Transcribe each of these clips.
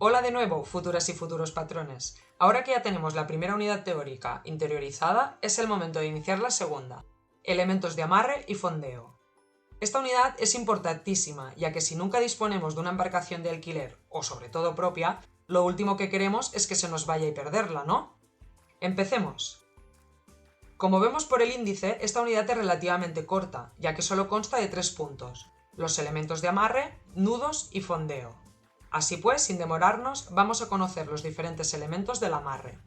Hola de nuevo, futuras y futuros patrones. Ahora que ya tenemos la primera unidad teórica interiorizada, es el momento de iniciar la segunda, elementos de amarre y fondeo. Esta unidad es importantísima, ya que si nunca disponemos de una embarcación de alquiler, o sobre todo propia, lo último que queremos es que se nos vaya y perderla, ¿no? Empecemos. Como vemos por el índice, esta unidad es relativamente corta, ya que solo consta de 3 puntos, los elementos de amarre, nudos y fondeo. Así pues, sin demorarnos, vamos a conocer los diferentes elementos del amarre.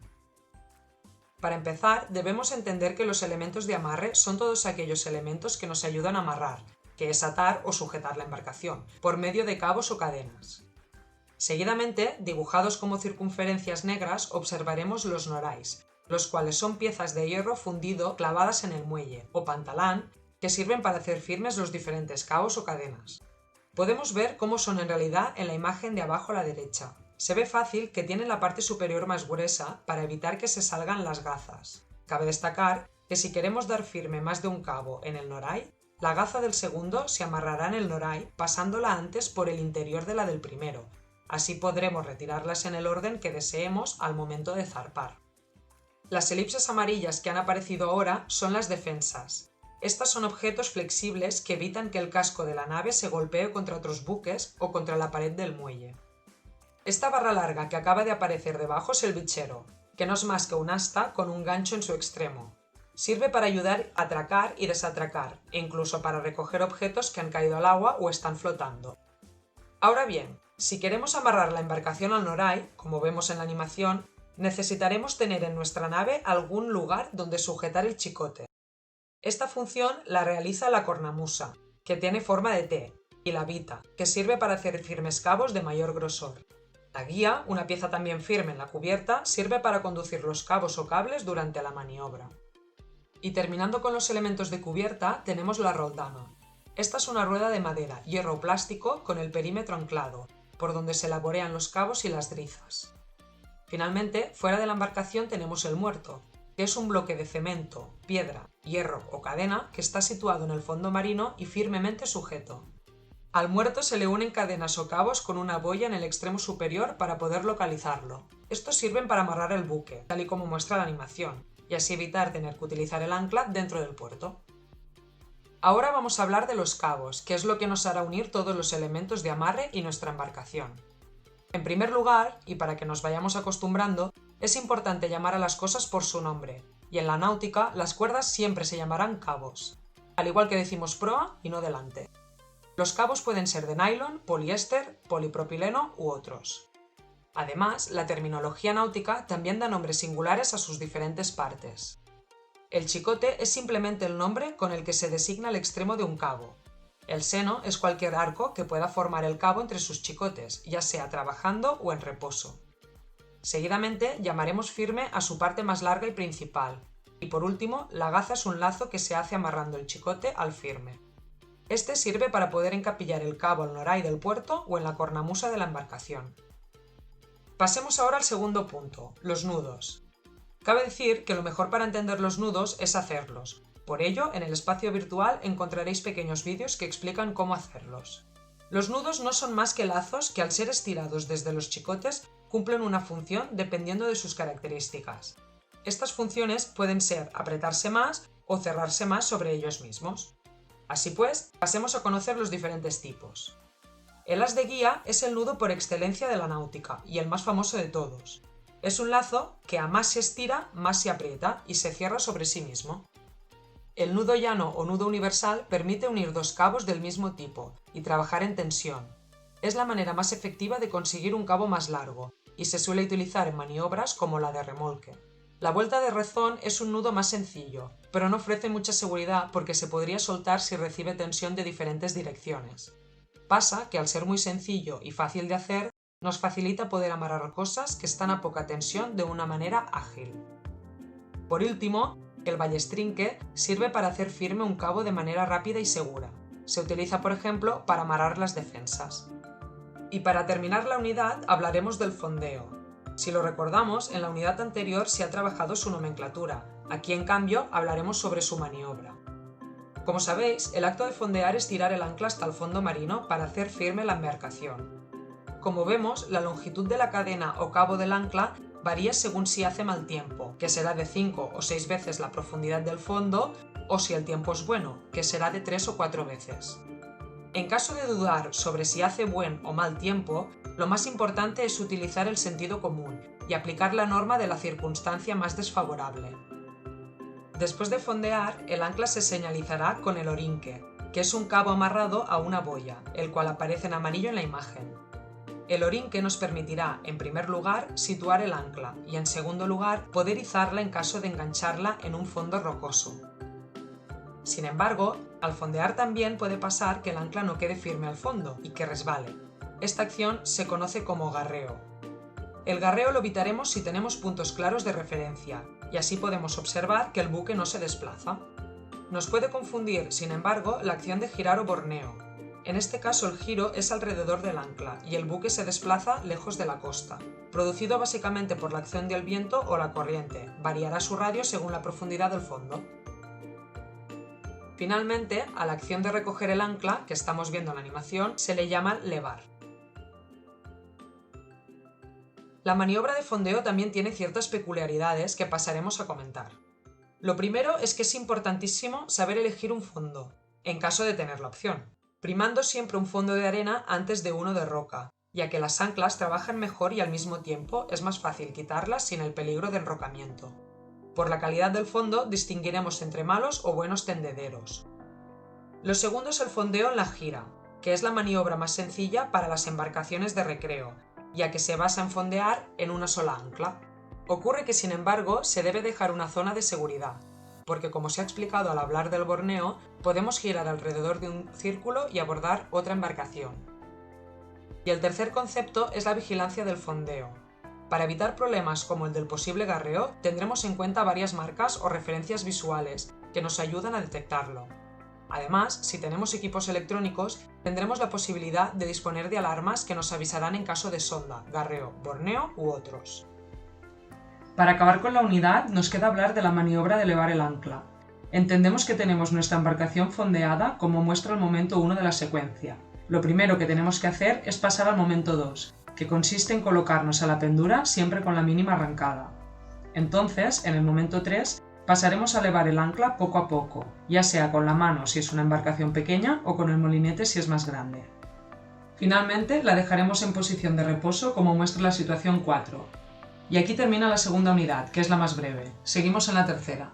Para empezar, debemos entender que los elementos de amarre son todos aquellos elementos que nos ayudan a amarrar, que es atar o sujetar la embarcación, por medio de cabos o cadenas. Seguidamente, dibujados como circunferencias negras, observaremos los norais, los cuales son piezas de hierro fundido clavadas en el muelle, o pantalán, que sirven para hacer firmes los diferentes cabos o cadenas. Podemos ver cómo son en realidad en la imagen de abajo a la derecha. Se ve fácil que tienen la parte superior más gruesa para evitar que se salgan las gazas. Cabe destacar que si queremos dar firme más de un cabo en el noray, la gaza del segundo se amarrará en el noray pasándola antes por el interior de la del primero. Así podremos retirarlas en el orden que deseemos al momento de zarpar. Las elipses amarillas que han aparecido ahora son las defensas. Estas son objetos flexibles que evitan que el casco de la nave se golpee contra otros buques o contra la pared del muelle. Esta barra larga que acaba de aparecer debajo es el bichero, que no es más que un asta con un gancho en su extremo. Sirve para ayudar a atracar y desatracar, e incluso para recoger objetos que han caído al agua o están flotando. Ahora bien, si queremos amarrar la embarcación al noray, como vemos en la animación, necesitaremos tener en nuestra nave algún lugar donde sujetar el chicote. Esta función la realiza la cornamusa, que tiene forma de T, y la vita, que sirve para hacer firmes cabos de mayor grosor. La guía, una pieza también firme en la cubierta, sirve para conducir los cabos o cables durante la maniobra. Y terminando con los elementos de cubierta, tenemos la roldana. Esta es una rueda de madera, hierro o plástico con el perímetro anclado, por donde se laborean los cabos y las drizas. Finalmente, fuera de la embarcación tenemos el muerto, que es un bloque de cemento, piedra, hierro o cadena que está situado en el fondo marino y firmemente sujeto. Al muerto se le unen cadenas o cabos con una boya en el extremo superior para poder localizarlo. Estos sirven para amarrar el buque, tal y como muestra la animación, y así evitar tener que utilizar el ancla dentro del puerto. Ahora vamos a hablar de los cabos, que es lo que nos hará unir todos los elementos de amarre y nuestra embarcación. En primer lugar, y para que nos vayamos acostumbrando, es importante llamar a las cosas por su nombre, y en la náutica las cuerdas siempre se llamarán cabos, al igual que decimos proa y no delante. Los cabos pueden ser de nylon, poliéster, polipropileno u otros. Además, la terminología náutica también da nombres singulares a sus diferentes partes. El chicote es simplemente el nombre con el que se designa el extremo de un cabo. El seno es cualquier arco que pueda formar el cabo entre sus chicotes, ya sea trabajando o en reposo. Seguidamente llamaremos firme a su parte más larga y principal, y por último, la gaza es un lazo que se hace amarrando el chicote al firme. Este sirve para poder encapillar el cabo al noray del puerto o en la cornamusa de la embarcación. Pasemos ahora al segundo punto, los nudos. Cabe decir que lo mejor para entender los nudos es hacerlos. Por ello, en el espacio virtual encontraréis pequeños vídeos que explican cómo hacerlos. Los nudos no son más que lazos que al ser estirados desde los chicotes cumplen una función dependiendo de sus características. Estas funciones pueden ser apretarse más o cerrarse más sobre ellos mismos. Así pues, pasemos a conocer los diferentes tipos. El as de guía es el nudo por excelencia de la náutica y el más famoso de todos. Es un lazo que a más se estira, más se aprieta y se cierra sobre sí mismo. El nudo llano o nudo universal permite unir dos cabos del mismo tipo y trabajar en tensión. Es la manera más efectiva de conseguir un cabo más largo y se suele utilizar en maniobras como la de remolque. La vuelta de rezón es un nudo más sencillo, pero no ofrece mucha seguridad porque se podría soltar si recibe tensión de diferentes direcciones. Pasa que al ser muy sencillo y fácil de hacer, nos facilita poder amarrar cosas que están a poca tensión de una manera ágil. Por último, el ballestrinque sirve para hacer firme un cabo de manera rápida y segura. Se utiliza, por ejemplo, para amarrar las defensas. Y para terminar la unidad hablaremos del fondeo. Si lo recordamos, en la unidad anterior se ha trabajado su nomenclatura. Aquí, en cambio, hablaremos sobre su maniobra. Como sabéis, el acto de fondear es tirar el ancla hasta el fondo marino para hacer firme la embarcación. Como vemos, la longitud de la cadena o cabo del ancla varía según si hace mal tiempo, que será de 5 o 6 veces la profundidad del fondo, o si el tiempo es bueno, que será de 3 o 4 veces. En caso de dudar sobre si hace buen o mal tiempo, lo más importante es utilizar el sentido común y aplicar la norma de la circunstancia más desfavorable. Después de fondear, el ancla se señalizará con el orinque, que es un cabo amarrado a una boya, el cual aparece en amarillo en la imagen. El orinque nos permitirá, en primer lugar, situar el ancla y, en segundo lugar, poder izarla en caso de engancharla en un fondo rocoso. Sin embargo, al fondear también puede pasar que el ancla no quede firme al fondo y que resbale. Esta acción se conoce como garreo. El garreo lo evitaremos si tenemos puntos claros de referencia, y así podemos observar que el buque no se desplaza. Nos puede confundir, sin embargo, la acción de girar o borneo. En este caso el giro es alrededor del ancla y el buque se desplaza lejos de la costa, producido básicamente por la acción del viento o la corriente. Variará su radio según la profundidad del fondo. Finalmente, a la acción de recoger el ancla, que estamos viendo en la animación, se le llama levar. La maniobra de fondeo también tiene ciertas peculiaridades que pasaremos a comentar. Lo primero es que es importantísimo saber elegir un fondo, en caso de tener la opción, primando siempre un fondo de arena antes de uno de roca, ya que las anclas trabajan mejor y al mismo tiempo es más fácil quitarlas sin el peligro de enrocamiento. Por la calidad del fondo distinguiremos entre malos o buenos tendederos. Lo segundo es el fondeo en la gira, que es la maniobra más sencilla para las embarcaciones de recreo, ya que se basa en fondear en una sola ancla. Ocurre que, sin embargo, se debe dejar una zona de seguridad, porque como se ha explicado al hablar del borneo, podemos girar alrededor de un círculo y abordar otra embarcación. Y el tercer concepto es la vigilancia del fondeo. Para evitar problemas como el del posible garreo, tendremos en cuenta varias marcas o referencias visuales que nos ayudan a detectarlo. Además, si tenemos equipos electrónicos, tendremos la posibilidad de disponer de alarmas que nos avisarán en caso de sonda, garreo, borneo u otros. Para acabar con la unidad, nos queda hablar de la maniobra de elevar el ancla. Entendemos que tenemos nuestra embarcación fondeada como muestra el momento 1 de la secuencia. Lo primero que tenemos que hacer es pasar al momento 2, que consiste en colocarnos a la pendura siempre con la mínima arrancada. Entonces, en el momento 3, pasaremos a elevar el ancla poco a poco, ya sea con la mano si es una embarcación pequeña o con el molinete si es más grande. Finalmente, la dejaremos en posición de reposo como muestra la situación 4. Y aquí termina la segunda unidad, que es la más breve. Seguimos en la tercera.